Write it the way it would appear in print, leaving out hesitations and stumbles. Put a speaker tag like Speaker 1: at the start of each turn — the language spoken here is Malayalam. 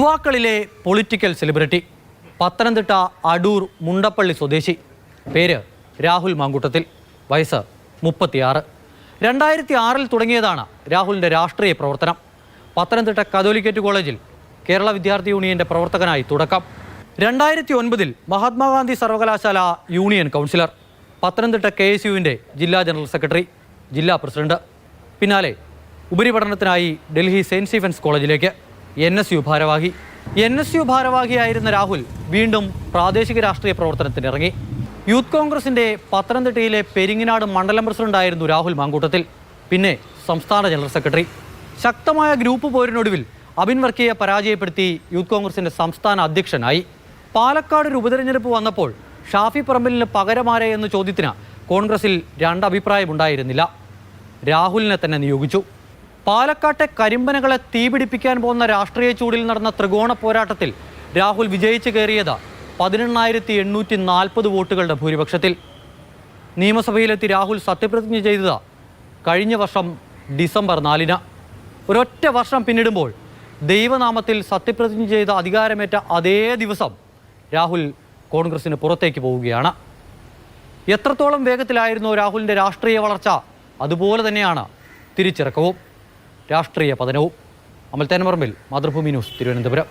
Speaker 1: യുവാക്കളിലെ പൊളിറ്റിക്കൽ സെലിബ്രിറ്റി, പത്തനംതിട്ട അടൂർ മുണ്ടപ്പള്ളി സ്വദേശി, പേര് രാഹുൽ മാങ്കൂട്ടത്തിൽ, വയസ്സ് 36. 2006 തുടങ്ങിയതാണ് രാഹുലിൻ്റെ രാഷ്ട്രീയ പ്രവർത്തനം. പത്തനംതിട്ട കാതോലിക്കറ്റ് കോളേജിൽ കേരള വിദ്യാർത്ഥി യൂണിയൻ്റെ പ്രവർത്തകനായി തുടക്കം. 2009 മഹാത്മാഗാന്ധി സർവകലാശാല യൂണിയൻ കൗൺസിലർ, പത്തനംതിട്ട KSUവിൻ്റെ ജില്ലാ ജനറൽ സെക്രട്ടറി, ജില്ലാ പ്രസിഡന്റ്. പിന്നാലെ ഉപരിപഠനത്തിനായി ഡൽഹി സെയിൻറ്റ് സ്റ്റീഫൻസ് കോളേജിലേക്ക് NSU ഭാരവാഹി. NSU ഭാരവാഹിയായിരുന്ന രാഹുൽ വീണ്ടും പ്രാദേശിക രാഷ്ട്രീയ പ്രവർത്തനത്തിനിറങ്ങി. യൂത്ത് കോൺഗ്രസിൻ്റെ പത്തനംതിട്ടയിലെ പെരിങ്ങനാട് മണ്ഡലം പ്രസിഡന്റായിരുന്നു രാഹുൽ മാങ്കൂട്ടത്തിൽ. പിന്നെ സംസ്ഥാന ജനറൽ സെക്രട്ടറി. ശക്തമായ ഗ്രൂപ്പ് പോരിനൊടുവിൽ അബിൻ വർക്കിയെ പരാജയപ്പെടുത്തി യൂത്ത് കോൺഗ്രസിൻ്റെ സംസ്ഥാന അധ്യക്ഷനായി. പാലക്കാട് ഒരു ഉപതെരഞ്ഞെടുപ്പ് വന്നപ്പോൾ ഷാഫി പറമ്പലിന് പകരമാരെ എന്ന ചോദ്യത്തിന് കോൺഗ്രസിൽ രണ്ടഭിപ്രായമുണ്ടായിരുന്നില്ല. രാഹുലിനെ തന്നെ നിയോഗിച്ചു. പാലക്കാട്ടെ കരിമ്പനകളെ തീപിടിപ്പിക്കാൻ പോകുന്ന രാഷ്ട്രീയ ചൂടിൽ നടന്ന ത്രികോണ പോരാട്ടത്തിൽ രാഹുൽ വിജയിച്ചു കയറിയത് 18,840 വോട്ടുകളുടെ ഭൂരിപക്ഷത്തിൽ. നിയമസഭയിലെത്തി രാഹുൽ സത്യപ്രതിജ്ഞ ചെയ്തത് കഴിഞ്ഞ വർഷം ഡിസംബർ 4-ന്. ഒരൊറ്റ വർഷം പിന്നിടുമ്പോൾ ദൈവനാമത്തിൽ സത്യപ്രതിജ്ഞ ചെയ്ത അധികാരമേറ്റ അതേ ദിവസം രാഹുൽ കോൺഗ്രസിന് പുറത്തേക്ക് പോവുകയാണ്. എത്രത്തോളം വേഗത്തിലായിരുന്നു രാഹുലിൻ്റെ രാഷ്ട്രീയ വളർച്ച, അതുപോലെ തന്നെയാണ് തിരിച്ചിറക്കവും രാഷ്ട്രീയ പതനവും. അമൽ തേനമർമ്മിൽ, മാതൃഭൂമി ന്യൂസ്, തിരുവനന്തപുരം.